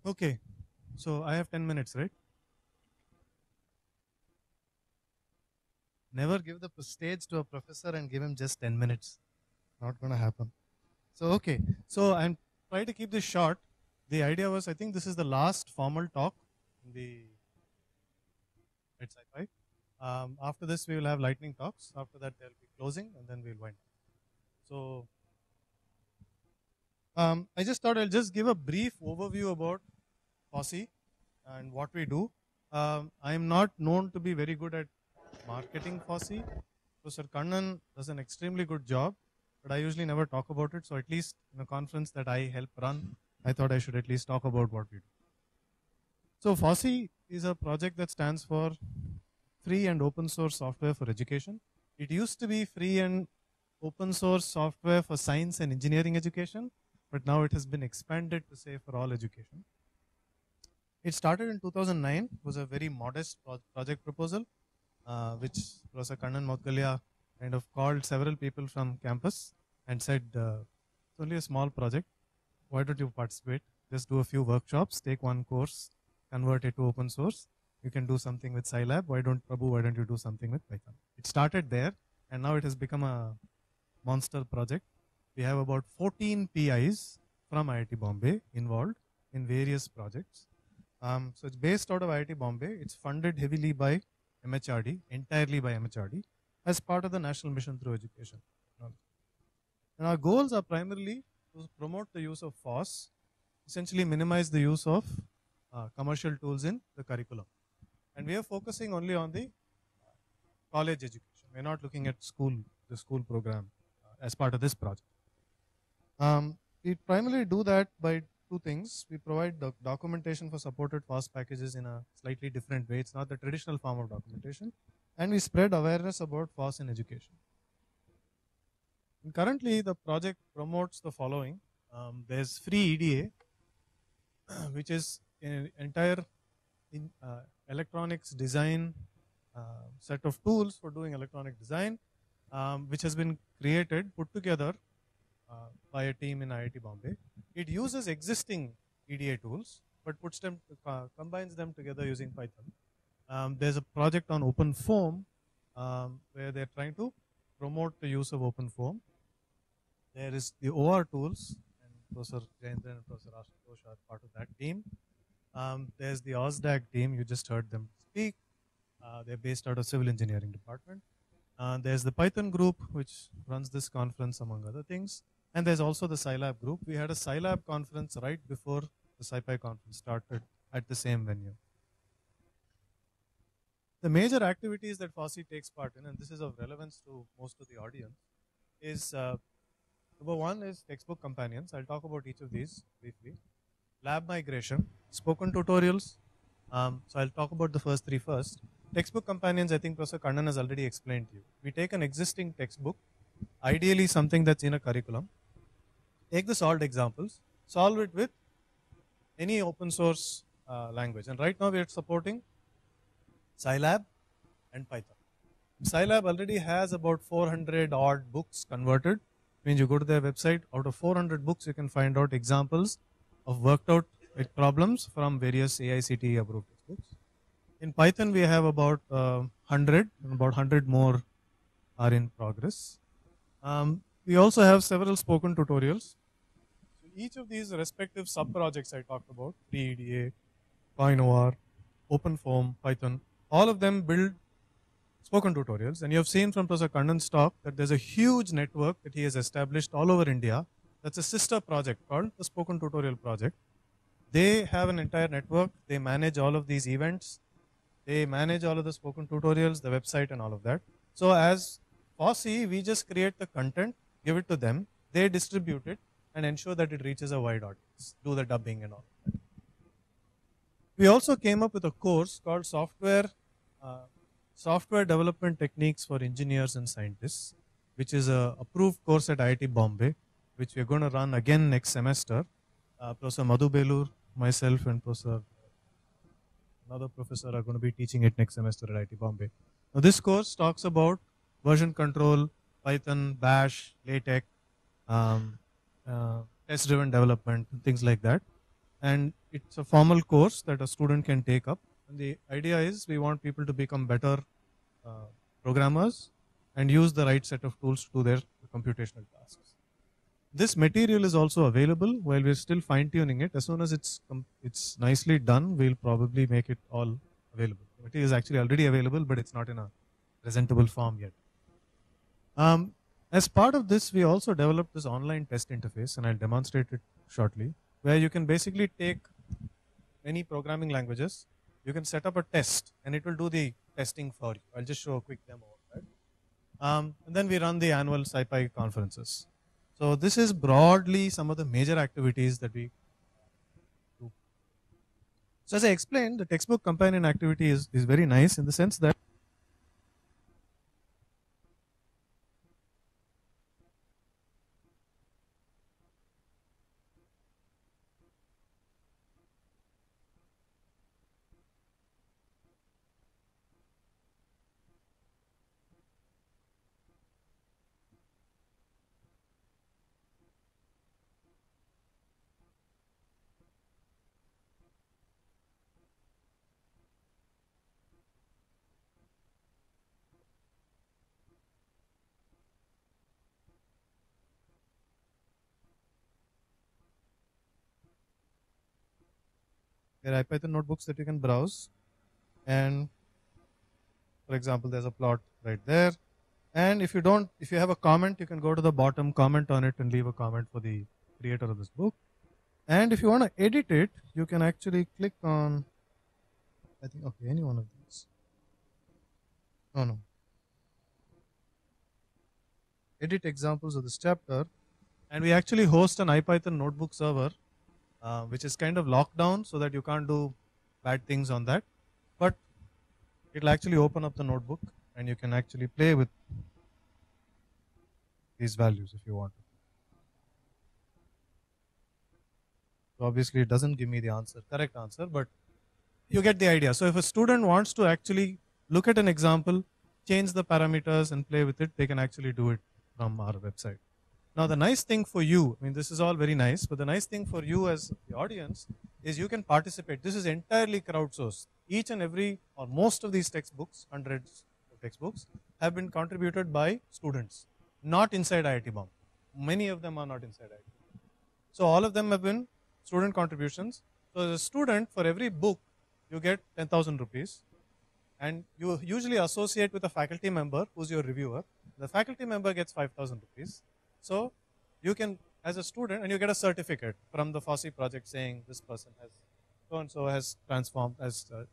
Okay, so I have 10 minutes, right? Never give the stage to a professor and give him just 10 minutes. Not going to happen. So, okay, so I'm trying to keep this short. The idea was, I think this is the last formal talk in the at SciPy. After this, we will have lightning talks. After that, there will be closing, and then we'll wind up. So, I just thought I'll just give a brief overview about FOSSEE and what we do. I am not known to be very good at marketing FOSSEE. Professor Kannan does an extremely good job, but I usually never talk about it. So at least in a conference that I help run, I thought I should at least talk about what we do. So FOSSEE is a project that stands for Free and Open Source Software for Education. It used to be free and open source software for science and engineering education, but now it has been expanded to say for all education. It started in 2009, was a very modest project proposal, which Professor Kannan Moudgalya kind of called several people from campus and said, it's only a small project, why don't you participate? Just do a few workshops, take one course, convert it to open source. You can do something with Scilab, why don't you do something with Python? It started there, and now it has become a monster project. We have about 14 PIs from IIT Bombay involved in various projects. So it's based out of IIT Bombay. It's funded heavily by MHRD, entirely by MHRD, as part of the National Mission Through Education. And our goals are primarily to promote the use of FOSS, essentially minimize the use of commercial tools in the curriculum. And we are focusing only on the college education. We're not looking at the school program as part of this project. We primarily do that by two things. We provide documentation for supported FOSS packages in a slightly different way. It's not the traditional form of documentation. And we spread awareness about FOSS in education. And currently, the project promotes the following. There's free EDA, which is an entire electronics design set of tools for doing electronic design, which has been put together by a team in IIT Bombay. It uses existing EDA tools, but combines them together using Python. There's a project on OpenFOAM where they're trying to promote the use of OpenFOAM. There is the OR tools, and Professor Jayendran and Professor Ashutosh are part of that team. There's the OSDAG team, you just heard them speak. They're based out of Civil Engineering Department. There's the Python group, which runs this conference, among other things. And there's also the Scilab group. We had a Scilab conference right before the SciPy conference started at the same venue. The major activities that FOSSEE takes part in, and this is of relevance to most of the audience, is number one is textbook companions. I'll talk about each of these briefly. Lab migration, spoken tutorials. So I'll talk about the first three first. Textbook companions, I think Professor Kannan has already explained to you. We take an existing textbook, ideally something that's in a curriculum, take the solved examples, solve it with any open source language. And right now we are supporting Scilab and Python. Scilab already has about 400 odd books converted. Means you go to their website, out of 400 books, you can find out examples of worked out problems from various AICTE approved textbooks. In Python, we have about 100, and about 100 more are in progress. We also have several spoken tutorials. So each of these respective sub-projects I talked about, FreeEDA, CoinOR, OpenFOAM, Python, all of them build spoken tutorials. And you have seen from Professor Kannan's talk that there's a huge network that he has established all over India. That's a sister project called the Spoken Tutorial Project. They have an entire network. They manage all of these events. They manage all of the spoken tutorials, the website, and all of that. So as FOSSEE, we just create the content, give it to them, they distribute it, and ensure that it reaches a wide audience, do the dubbing and all of that. We also came up with a course called Software Development Techniques for Engineers and Scientists, which is an approved course at IIT Bombay, which we're going to run again next semester. Professor Madhu Belur, myself, and another professor are going to be teaching it next semester at IIT Bombay. Now this course talks about version control, Python, Bash, LaTeX, test-driven development, things like that. and it's a formal course that a student can take up. And the idea is we want people to become better programmers and use the right set of tools to do their computational tasks. This material is also available while we're still fine tuning it. As soon as it's nicely done, we'll probably make it all available. The material is actually already available, but it's not in a presentable form yet. As part of this, we also developed this online test interface, and I'll demonstrate it shortly, where you can basically take any programming languages, you can set up a test, and it will do the testing for you. I'll just show a quick demo of that. And then we run the annual SciPy conferences. So this is broadly some of the major activities that we do. So as I explained, the textbook companion activity is very nice in the sense that there are IPython notebooks that you can browse, and for example, there's a plot right there. And if you have a comment, you can go to the bottom, comment on it, and leave a comment for the creator of this book. And if you want to edit it, you can actually click on, I think, okay, any one of these. No. Edit examples of this chapter. And we actually host an IPython notebook server, which is kind of locked down so that you can't do bad things on that. But it'll actually open up the notebook, and you can actually play with these values if you want to. So obviously it doesn't give me the correct answer, but you get the idea. So if a student wants to actually look at an example, change the parameters and play with it, they can actually do it from our website. Now the nice thing for you, I mean this is all very nice, but the nice thing for you as the audience is you can participate. This is entirely crowdsourced. Each and every or most of these textbooks, hundreds of textbooks, have been contributed by students, not inside IIT Bombay. Many of them are not inside IIT. So all of them have been student contributions. So as a student, for every book, you get 10,000 rupees, and you usually associate with a faculty member who's your reviewer. The faculty member gets 5,000 rupees. So you can, as a student, and you get a certificate from the FOSSEE project saying this person has so-and-so has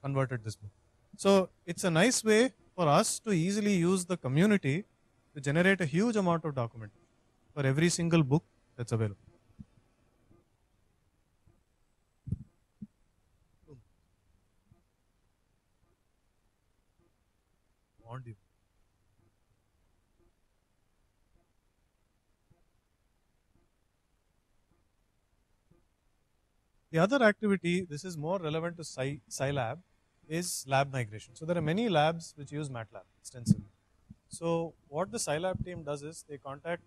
converted this book. So it's a nice way for us to easily use the community to generate a huge amount of documentation for every single book that's available. The other activity, this is more relevant to SciLab, is lab migration. So there are many labs which use MATLAB extensively. So what the SciLab team does is they contact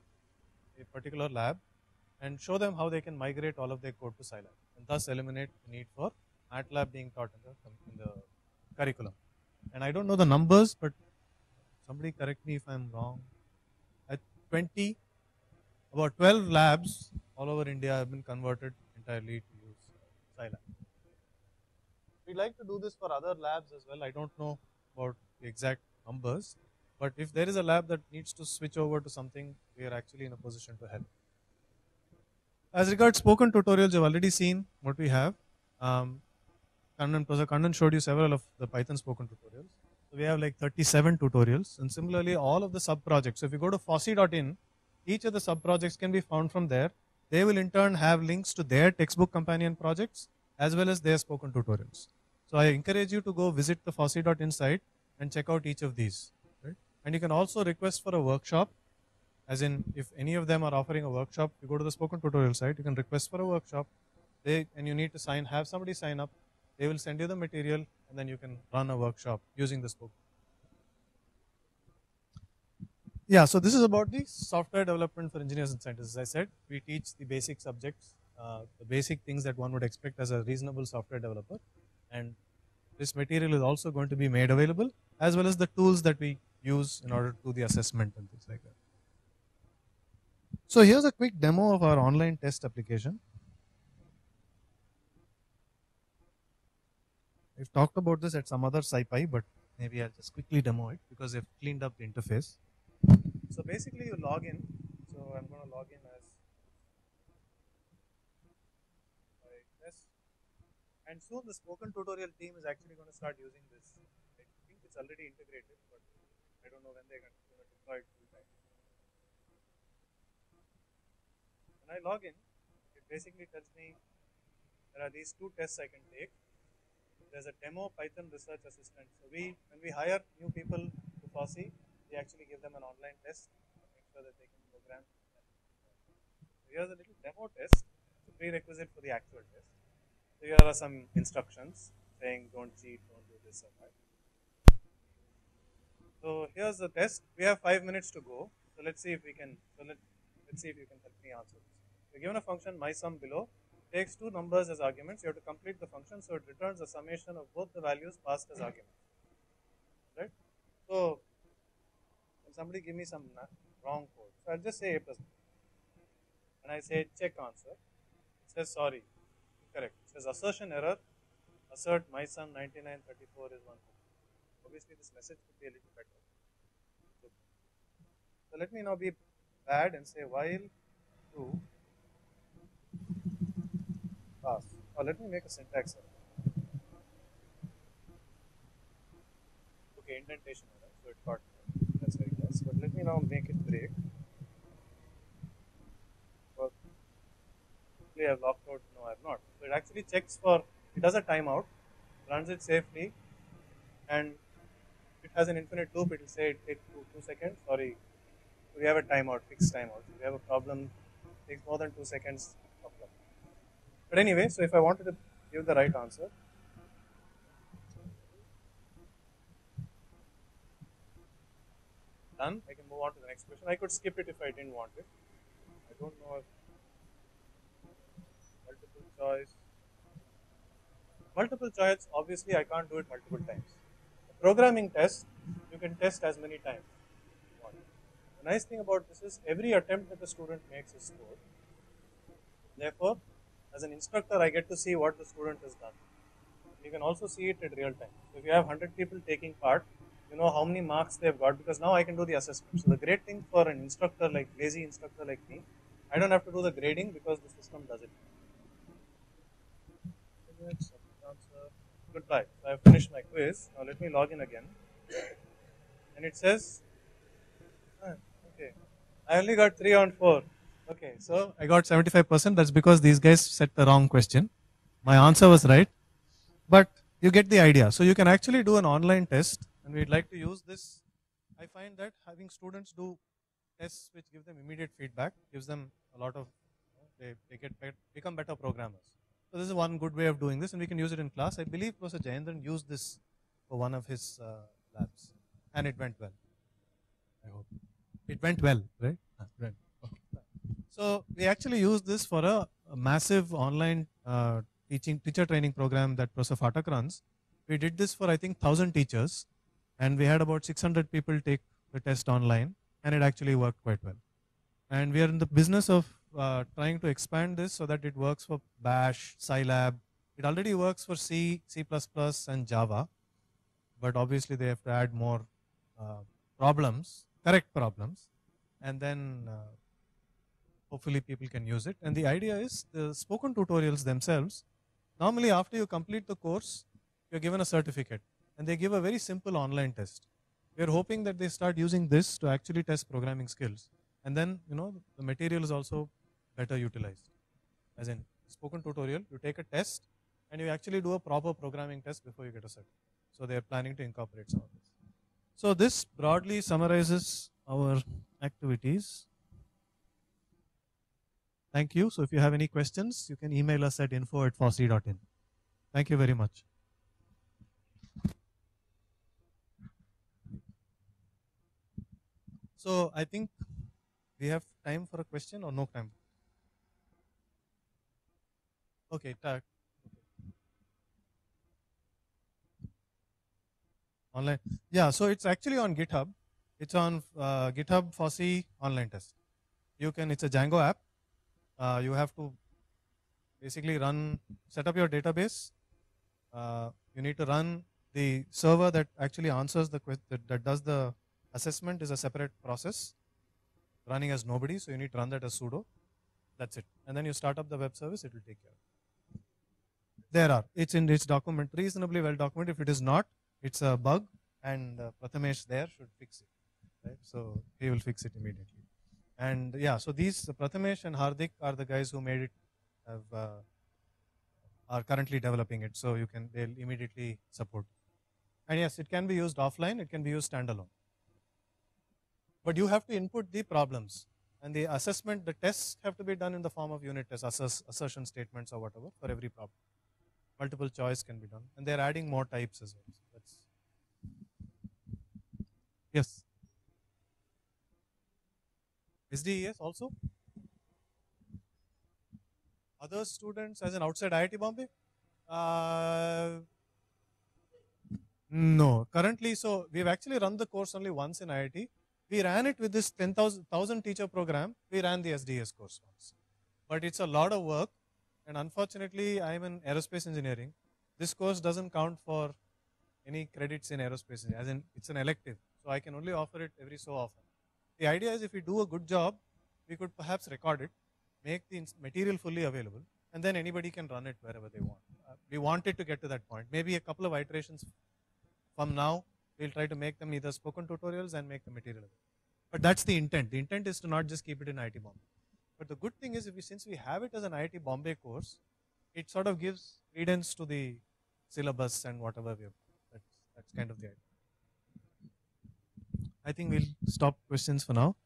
a particular lab and show them how they can migrate all of their code to SciLab, and thus eliminate the need for MATLAB being taught in the curriculum. And I don't know the numbers, but somebody correct me if I'm wrong. At about 12 labs all over India have been converted entirely to use SciLab. We'd like to do this for other labs as well. I don't know about the exact numbers, but if there is a lab that needs to switch over to something, we are actually in a position to help. As regards spoken tutorials, you've already seen what we have. Professor Kannan showed you several of the Python spoken tutorials. So we have like 37 tutorials, and similarly all of the sub-projects. So if you go to FOSSEE.in, each of the sub-projects can be found from there. They will in turn have links to their textbook companion projects as well as their spoken tutorials. So I encourage you to go visit the FOSSEE.in site and check out each of these. Right? And you can also request for a workshop, as in if any of them are offering a workshop, you go to the spoken tutorial site, you can request for a workshop, and you need to have somebody sign up. They will send you the material, and then you can run a workshop using this book. Yeah, so this is about the software development for engineers and scientists. As I said, we teach the basic subjects the basic things that one would expect as a reasonable software developer. And this material is also going to be made available, as well as the tools that we use in order to do the assessment and things like that. So here's a quick demo of our online test application. We've talked about this at some other SciPy, but maybe I'll just quickly demo it because they've cleaned up the interface. So basically you log in. So I'm going to log in as my test. And soon the spoken tutorial team is actually going to start using this. I think it's already integrated, but I don't know when they're going to deploy it full time. When I log in, it basically tells me there are these two tests I can take. There's a demo Python research assistant. So when we hire new people to FOSSEE, we actually give them an online test to make sure that they can program. So here's a little demo test. It's a prerequisite for the actual test. So here are some instructions saying don't cheat, don't do this or that. So here's the test. We have 5 minutes to go. So let's see if we can. Let's see if you can help me answer this. We're given a function mySum below. It takes two numbers as arguments. You have to complete the function, so it returns a summation of both the values passed as arguments. Right? So when somebody give me some wrong code, so I'll just say A plus B. When I say check answer, it says sorry, incorrect. It says assertion error. Assert mySum 9934 is 1. Obviously, this message could be a little better. So let me now be bad and say while true pass. Or let me make a syntax error. Okay, indentation error. So it got that's very nice. But let me now make it break. Hopefully I've locked out. No, I've not. So it actually checks for. It does a timeout, runs it safely, and it has an infinite loop. It will say it takes 2 seconds. Sorry, we have a timeout, fixed timeout. If we have a problem, it takes more than 2 seconds. But anyway, so if I wanted to give the right answer, done. I can move on to the next question. I could skip it if I didn't want it. I don't know if multiple choice. Multiple choice, obviously I can't do it multiple times. A programming test, you can test as many times as you want. The nice thing about this is every attempt that the student makes is scored. Therefore, as an instructor, I get to see what the student has done. You can also see it at real time. So if you have 100 people taking part, you know how many marks they've got because now I can do the assessment. So the great thing for an instructor like lazy instructor like me, I don't have to do the grading because the system does it. Goodbye. So I've finished my quiz. Now let me log in again. And it says, okay, I only got 3 on 4. Okay, so I got 75%. That's because these guys set the wrong question. My answer was right, but you get the idea. So you can actually do an online test, and we'd like to use this. I find that having students do tests which give them immediate feedback gives them a lot of, they become better programmers. So this is one good way of doing this, and we can use it in class. I believe Professor Jayendran used this for one of his labs, and it went well. I hope it went well, right? Right. Okay. So we actually used this for a massive online teacher training program that Professor Phatak runs. We did this for I think 1,000 teachers, and we had about 600 people take the test online, and it actually worked quite well. And we are in the business of trying to expand this so that it works for Bash, Scilab. It already works for C, C++, and Java, but obviously they have to add more correct problems, and then hopefully people can use it. And the idea is the spoken tutorials themselves, normally after you complete the course, you're given a certificate, and they give a very simple online test. We're hoping that they start using this to actually test programming skills. And then, the material is also better utilized. As in spoken tutorial, you take a test and you actually do a proper programming test before you get a certificate. So they're planning to incorporate some of this. So this broadly summarizes our activities. Thank you. So if you have any questions, you can email us at info@fossee.in. Thank you very much. So I think we have time for a question or no time? Okay, online. Yeah, so it's actually on GitHub. It's on GitHub FOSSEE online test. You can. It's a Django app. You have to basically set up your database. You need to run the server that actually answers the that does the assessment is a separate process running as nobody. So you need to run that as sudo. That's it. And then you start up the web service. It will take care of it. There are. It's in its document, reasonably well documented. If it is not, it's a bug, and Prathamesh there should fix it. Right? So he will fix it immediately. And yeah, so these Prathamesh and Hardik are the guys who made it, are currently developing it. So they'll immediately support. And yes, it can be used offline. It can be used standalone. But you have to input the problems. And the assessment, the tests have to be done in the form of unit tests, assertion statements or whatever for every problem. Multiple choice can be done. And they're adding more types as well. So that's yes. SDES also? Other students as an outside IIT Bombay? No. Currently, so we've actually run the course only once in IIT. We ran it with this 10,000 teacher program. We ran the SDS course once. But it's a lot of work. And unfortunately, I'm in aerospace engineering. This course doesn't count for any credits in aerospace, as in it's an elective. So I can only offer it every so often. The idea is if we do a good job, we could perhaps record it, make the material fully available, and then anybody can run it wherever they want. We wanted to get to that point. Maybe a couple of iterations from now, we'll try to make them either spoken tutorials and make the material available. But that's the intent. The intent is to not just keep it in IIT Bombay. But the good thing is, since we have it as an IIT Bombay course, it sort of gives credence to the syllabus and whatever we have. That's kind of the idea. I think we'll stop questions for now.